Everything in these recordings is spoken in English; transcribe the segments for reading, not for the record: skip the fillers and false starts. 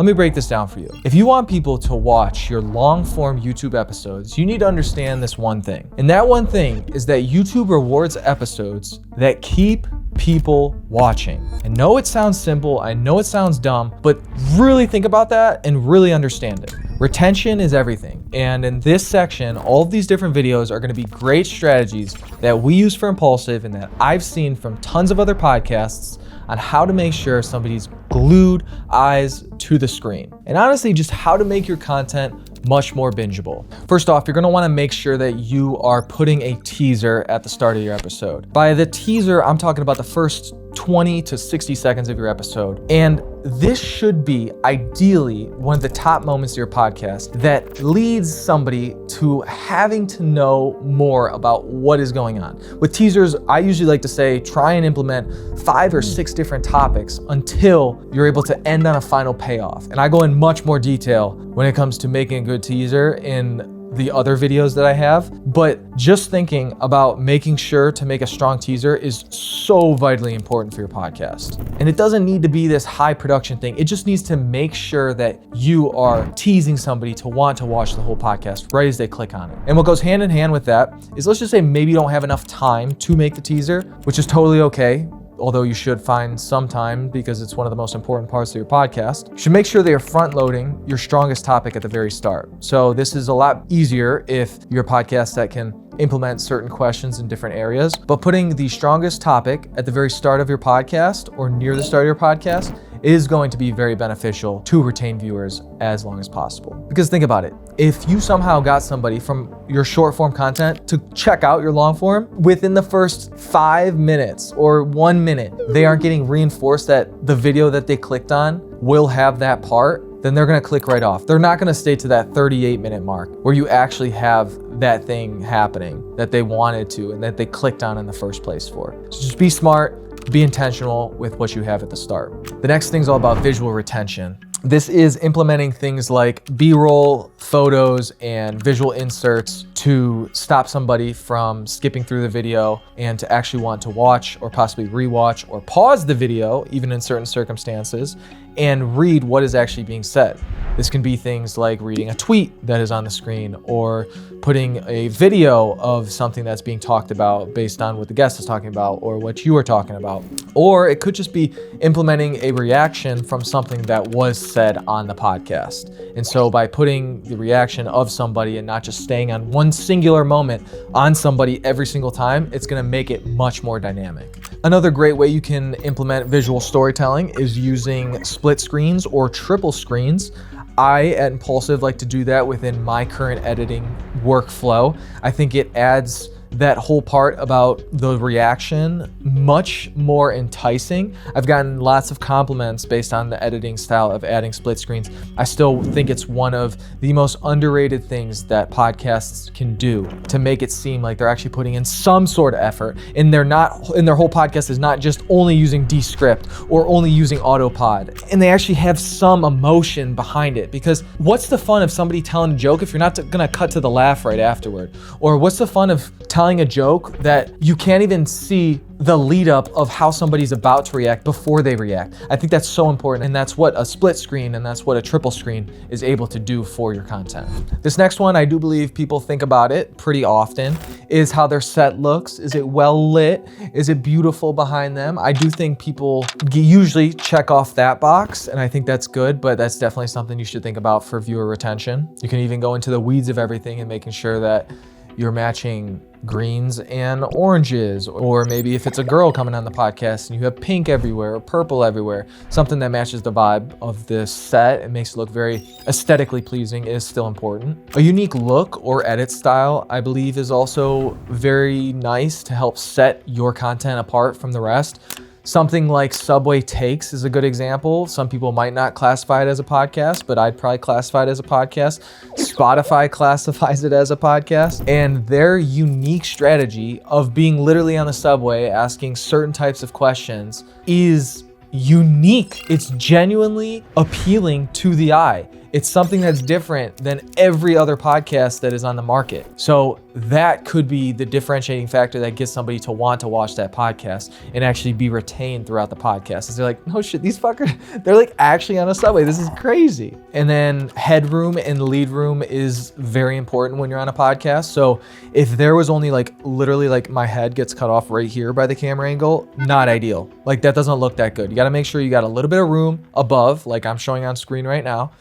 Let me break this down for you. If you want people to watch your long form YouTube episodes, you need to understand this one thing. And that one thing is that YouTube rewards episodes that keep people watching. I know it sounds simple, I know it sounds dumb, but really think about that and really understand it. Retention is everything. And in this section, all of these different videos are gonna be great strategies that we use for Impulsive and that I've seen from tons of other podcasts on how to make sure somebody's glued eyes to the screen. And honestly, just how to make your content much more bingeable. First off, you're gonna wanna make sure that you are putting a teaser at the start of your episode. By the teaser, I'm talking about the first 20 to 60 seconds of your episode. And this should be ideally one of the top moments of your podcast that leads somebody to having to know more about what is going on. With teasers, I usually like to say, try and implement 5 or 6 different topics until you're able to end on a final payoff. And I go in much more detail when it comes to making a good teaser in the other videos that I have, but just thinking about making sure to make a strong teaser is so vitally important for your podcast. And it doesn't need to be this high production thing. It just needs to make sure that you are teasing somebody to want to watch the whole podcast right as they click on it. And what goes hand in hand with that is, let's just say maybe you don't have enough time to make the teaser, which is totally okay. Although you should find some time because it's one of the most important parts of your podcast. You should make sure that you're front loading your strongest topic at the very start. So this is a lot easier if you're a podcast that can implement certain questions in different areas, but putting the strongest topic at the very start of your podcast or near the start of your podcast is going to be very beneficial to retain viewers as long as possible. Because think about it, if you somehow got somebody from your short form content to check out your long form, within the first 5 minutes or 1 minute, they aren't getting reinforced that the video that they clicked on will have that part, then they're gonna click right off. They're not gonna stay to that 38-minute mark where you actually have that thing happening that they wanted to and that they clicked on in the first place for. So just be smart, be intentional with what you have at the start. The next thing is all about visual retention. This is implementing things like B-roll, photos, and visual inserts to stop somebody from skipping through the video and to actually want to watch or possibly rewatch or pause the video, even in certain circumstances, and read what is actually being said. This can be things like reading a tweet that is on the screen or putting a video of something that's being talked about based on what the guest is talking about or what you are talking about. Or it could just be implementing a reaction from something that was said on the podcast. And so by putting the reaction of somebody and not just staying on one singular moment on somebody every single time, it's gonna make it much more dynamic. Another great way you can implement visual storytelling is using split screens or triple screens. I, at Impulsive, like to do that within my current editing workflow. I think it adds that whole part about the reaction much more enticing. I've gotten lots of compliments based on the editing style of adding split screens. I still think it's one of the most underrated things that podcasts can do to make it seem like they're actually putting in some sort of effort, and their whole podcast is not just only using Descript or only using Autopod, and they actually have some emotion behind it. Because what's the fun of somebody telling a joke if you're not gonna cut to the laugh right afterward? Or what's the fun of telling a joke that you can't even see the lead up of how somebody's about to react before they react? I think that's so important, and that's what a split screen and that's what a triple screen is able to do for your content. This next one, I do believe people think about it pretty often, is how their set looks. Is it well lit? Is it beautiful behind them? I do think people usually check off that box, and I think that's good, but that's definitely something you should think about for viewer retention. You can even go into the weeds of everything and making sure that you're matching greens and oranges, or maybe if it's a girl coming on the podcast and you have pink everywhere or purple everywhere, something that matches the vibe of this set and makes it look very aesthetically pleasing is still important. A unique look or edit style, I believe, is also very nice to help set your content apart from the rest. Something like Subway Takes is a good example. Some people might not classify it as a podcast, but I'd probably classify it as a podcast. Spotify classifies it as a podcast. And their unique strategy of being literally on the subway asking certain types of questions is unique. It's genuinely appealing to the eye. It's something that's different than every other podcast that is on the market. So that could be the differentiating factor that gets somebody to want to watch that podcast and actually be retained throughout the podcast. Is they're like, no shit, these fuckers, they're like actually on a subway. This is crazy. And then headroom and lead room is very important when you're on a podcast. So if there was only like literally like my head gets cut off right here by the camera angle, not ideal. Like that doesn't look that good. You got to make sure you got a little bit of room above, like I'm showing on screen right now.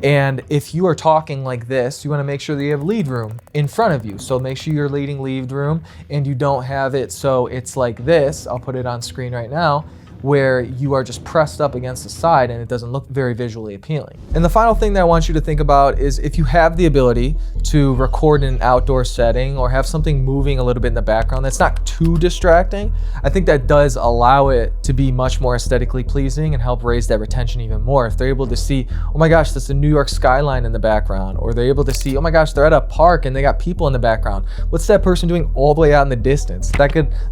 And if you are talking like this, you want to make sure that you have lead room in front of you. So make sure you're leading lead room and you don't have it so it's like this. I'll put it on screen right now, where you are just pressed up against the side and it doesn't look very visually appealing. And the final thing that I want you to think about is if you have the ability to record in an outdoor setting or have something moving a little bit in the background that's not too distracting, I think that does allow it to be much more aesthetically pleasing and help raise that retention even more. If they're able to see, oh my gosh, that's the New York skyline in the background, or they're able to see, oh my gosh, they're at a park and they got people in the background. What's that person doing all the way out in the distance?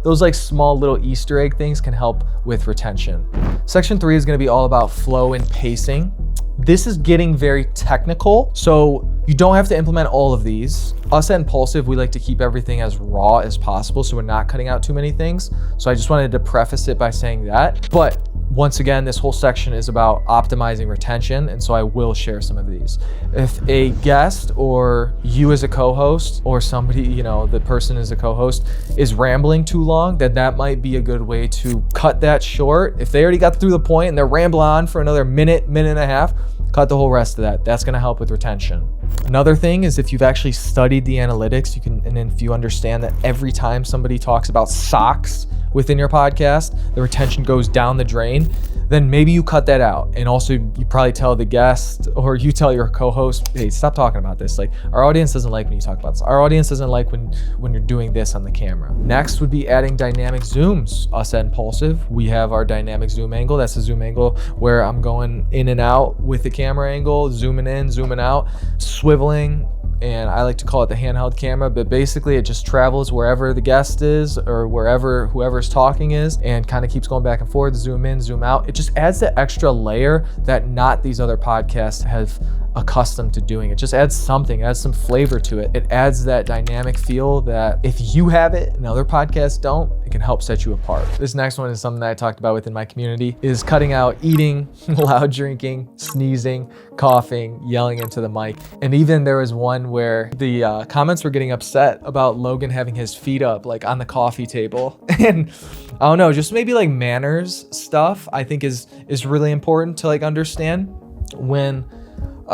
Those like small little Easter egg things can help with retention. Section 3 is going to be all about flow and pacing. This is getting very technical, so you don't have to implement all of these. Us at Impulsive, we like to keep everything as raw as possible, so we're not cutting out too many things. So I just wanted to preface it by saying that. But once again, this whole section is about optimizing retention, and so I will share some of these. If a guest or you as a co-host or somebody, you know, the person as a co-host is rambling too long, then that might be a good way to cut that short. If they already got through the point and they're rambling on for another minute and a half, cut the whole rest of that. That's gonna help with retention. Another thing is if you've actually studied the analytics, you can, and if you understand that every time somebody talks about socks within your podcast, the retention goes down the drain, then maybe you cut that out. And also you probably tell the guest or you tell your co-host, hey, stop talking about this. Like our audience doesn't like when you talk about this. Our audience doesn't like when you're doing this on the camera. Next would be adding dynamic zooms. Us at Impulsive, we have our dynamic zoom angle. That's a zoom angle where I'm going in and out with the camera angle, zooming in, zooming out, swiveling. And I like to call it the handheld camera, but basically it just travels wherever the guest is or wherever whoever's talking is and kind of keeps going back and forth, zoom in, zoom out. It just adds that extra layer that not these other podcasts have accustomed to doing. It just adds something, adds some flavor to it. It adds that dynamic feel that if you have it and other podcasts don't, it can help set you apart. This next one is something that I talked about within my community, is cutting out eating, loud drinking, sneezing, coughing, yelling into the mic. And even there was one where the comments were getting upset about Logan having his feet up like on the coffee table. And I don't know, just maybe like manners stuff I think is really important to like understand when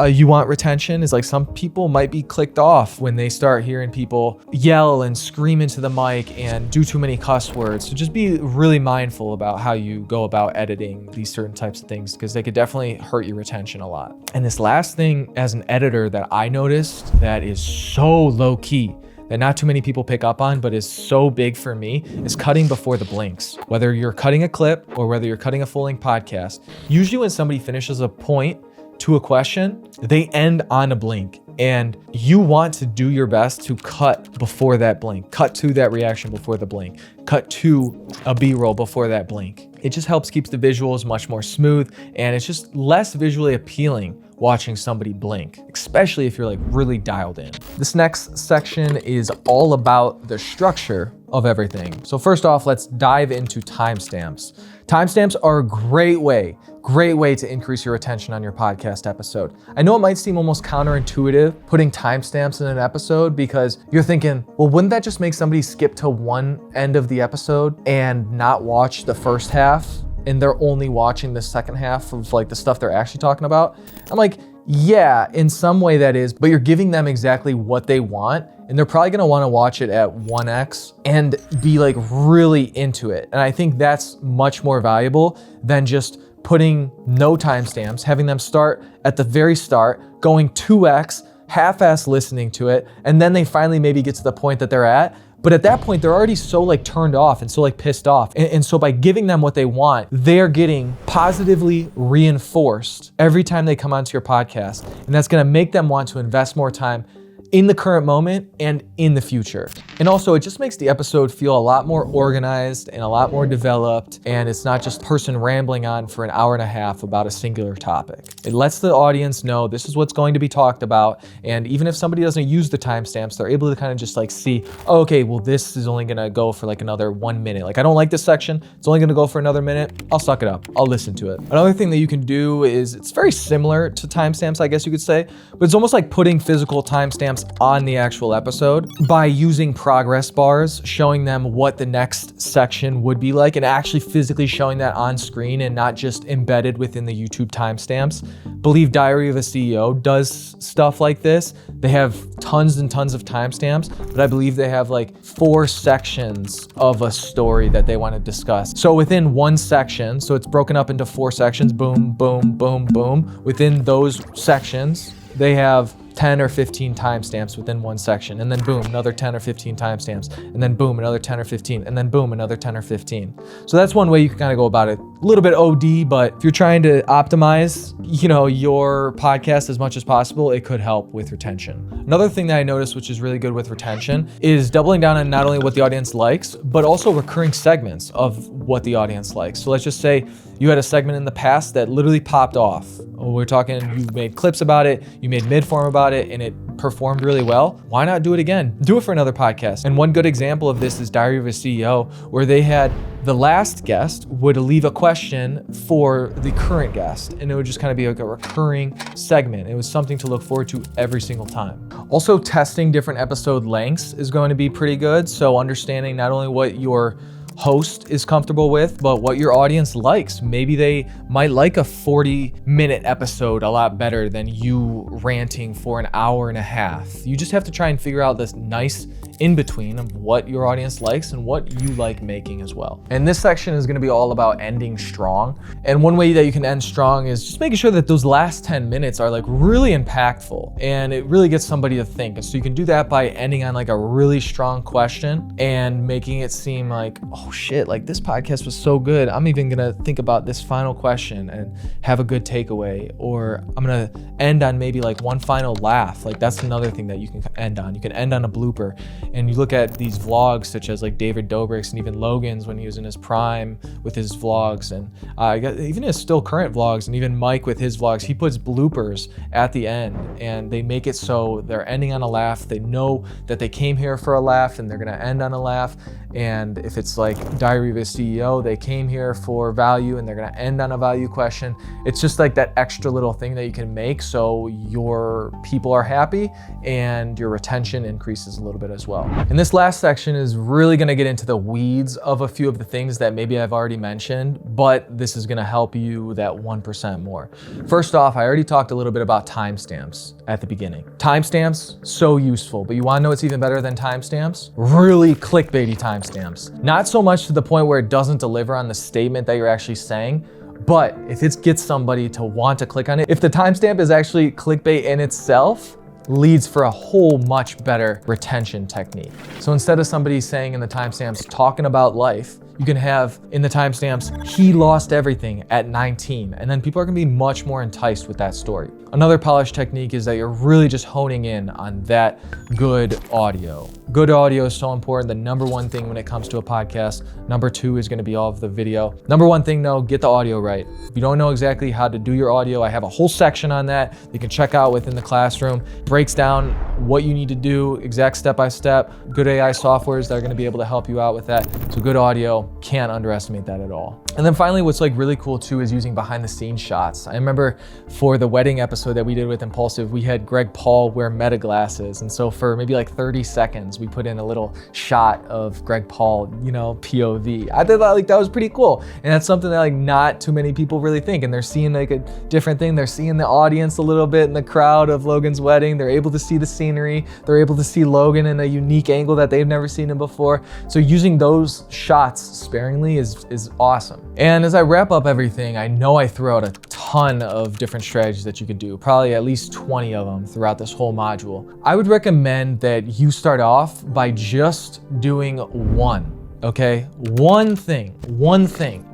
you want retention. Is like some people might be clicked off when they start hearing people yell and scream into the mic and do too many cuss words. So just be really mindful about how you go about editing these certain types of things, because they could definitely hurt your retention a lot. And this last thing as an editor that I noticed that is so low key, that not too many people pick up on, but is so big for me, is cutting before the blinks. Whether you're cutting a clip or whether you're cutting a full-length podcast, usually when somebody finishes a point to a question, they end on a blink, and you want to do your best to cut before that blink, cut to that reaction before the blink, cut to a B-roll before that blink. It just helps keep the visuals much more smooth, and it's just less visually appealing watching somebody blink, especially if you're like really dialed in. This next section is all about the structure of everything. So first off, let's dive into timestamps. Timestamps are a great way to increase your retention on your podcast episode. I know it might seem almost counterintuitive putting timestamps in an episode, because you're thinking, well, wouldn't that just make somebody skip to one end of the episode and not watch the first half, and they're only watching the second half of like the stuff they're actually talking about? I'm like, yeah, in some way that is, but you're giving them exactly what they want, and they're probably gonna wanna watch it at 1x and be like really into it. And I think that's much more valuable than just putting no timestamps, having them start at the very start, going 2x, half-ass listening to it, and then they finally maybe get to the point that they're at. But at that point, they're already so like turned off and so like pissed off. And so by giving them what they want, they're getting positively reinforced every time they come onto your podcast. And that's gonna make them want to invest more time in the current moment and in the future. And also, it just makes the episode feel a lot more organized and a lot more developed, and it's not just a person rambling on for an hour and a half about a singular topic. It lets the audience know this is what's going to be talked about, and even if somebody doesn't use the timestamps, they're able to kind of just like see, oh, okay, well, this is only gonna go for like another 1 minute. Like, I don't like this section, it's only gonna go for another minute. I'll suck it up, I'll listen to it. Another thing that you can do is, it's very similar to timestamps, I guess you could say, but it's almost like putting physical timestamps on the actual episode by using progress bars, showing them what the next section would be like and actually physically showing that on screen and not just embedded within the YouTube timestamps. Believe Diary of a CEO does stuff like this. They have tons and tons of timestamps, but I believe they have like 4 sections of a story that they want to discuss. So within one section, so it's broken up into 4 sections, boom, boom, boom, boom. Within those sections, they have 10 or 15 timestamps within one section, and then boom, another 10 or 15 timestamps, and then boom, another 10 or 15, and then boom, another 10 or 15. So that's one way you can kind of go about it. A little bit OD, but if you're trying to optimize, your podcast as much as possible, it could help with retention. Another thing that I noticed, which is really good with retention, is doubling down on not only what the audience likes, but also recurring segments of what the audience likes. So let's just say you had a segment in the past that literally popped off. We're talking, you made clips about it, you made mid-form about it, and it performed really well. Why not do it again? Do it for another podcast. And one good example of this is Diary of a CEO, where they had the last guest would leave a question for the current guest, and it would just kind of be like a recurring segment. It was something to look forward to every single time. Also, testing different episode lengths is going to be pretty good. So understanding not only what your host is comfortable with, but what your audience likes. Maybe they might like a 40-minute episode a lot better than you ranting for an hour and a half. You just have to try and figure out this nice in-between of what your audience likes and what you like making as well. And this section is going to be all about ending strong. And one way that you can end strong is just making sure that those last 10 minutes are like really impactful and it really gets somebody to think. And so you can do that by ending on like a really strong question and making it seem like, oh shit, like this podcast was so good. I'm even gonna think about this final question and have a good takeaway, or I'm gonna end on maybe like one final laugh. Like that's another thing that you can end on. You can end on a blooper. And you look at these vlogs such as like David Dobrik's and even Logan's when he was in his prime with his vlogs, and even his still current vlogs, and even Mike with his vlogs, he puts bloopers at the end and they make it so they're ending on a laugh. They know that they came here for a laugh and they're gonna end on a laugh. And if it's like Diary of a CEO, they came here for value and they're gonna end on a value question. It's just like that extra little thing that you can make so your people are happy and your retention increases a little bit as well. And this last section is really gonna get into the weeds of a few of the things that maybe I've already mentioned, but this is gonna help you that 1% more. First off, I already talked a little bit about timestamps at the beginning. Timestamps, so useful, but you wanna know what's even better than timestamps? Really clickbaity timestamps. Not so much to the point where it doesn't deliver on the statement that you're actually saying, but if it gets somebody to want to click on it, if the timestamp is actually clickbait in itself, leads for a whole much better retention technique. So instead of somebody saying in the timestamps talking about life, you can have in the timestamps, he lost everything at 19, and then people are gonna be much more enticed with that story. Another polished technique is that you're really just honing in on that good audio. Good audio is so important. The number one thing when it comes to a podcast. Number two is gonna be all of the video. Number one thing though, get the audio right. If you don't know exactly how to do your audio, I have a whole section on that you can check out within the classroom. Breaks down what you need to do, exact step-by-step. Good AI softwares that are gonna be able to help you out with that. So good audio, can't underestimate that at all. And then finally, what's like really cool too is using behind the scenes shots. I remember for the wedding episode that we did with Impulsive, we had Greg Paul wear meta glasses. And so for maybe like 30 seconds, we put in a little shot of Greg Paul, POV. I thought like that was pretty cool. And that's something that like not too many people really think. And they're seeing like a different thing. They're seeing the audience a little bit in the crowd of Logan's wedding. They're able to see the scenery. They're able to see Logan in a unique angle that they've never seen him before. So using those shots sparingly is awesome. And as I wrap up everything, I know I threw out a ton of different strategies that you could do, probably at least 20 of them throughout this whole module. I would recommend that you start off by just doing one. Okay, one thing.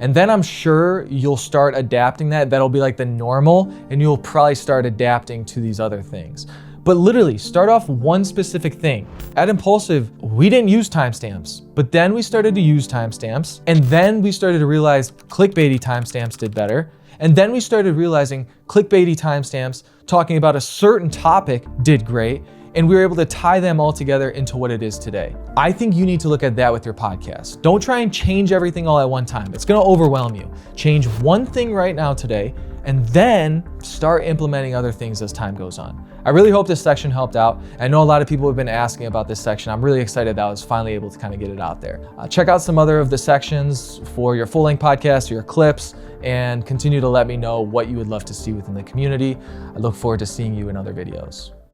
And then I'm sure you'll start adapting that. That'll be like the normal, and you'll probably start adapting to these other things. But literally start off one specific thing. At Impulsive, we didn't use timestamps, but then we started to use timestamps, and then we started to realize clickbaity timestamps did better. And then we started realizing clickbaity timestamps talking about a certain topic did great, and we were able to tie them all together into what it is today. I think you need to look at that with your podcast. Don't try and change everything all at one time. It's gonna overwhelm you. Change one thing right now today, and then start implementing other things as time goes on. I really hope this section helped out. I know a lot of people have been asking about this section. I'm really excited that I was finally able to kind of get it out there. Check out some other of the sections for your full-length podcast or your clips, and continue to let me know what you would love to see within the community. I look forward to seeing you in other videos.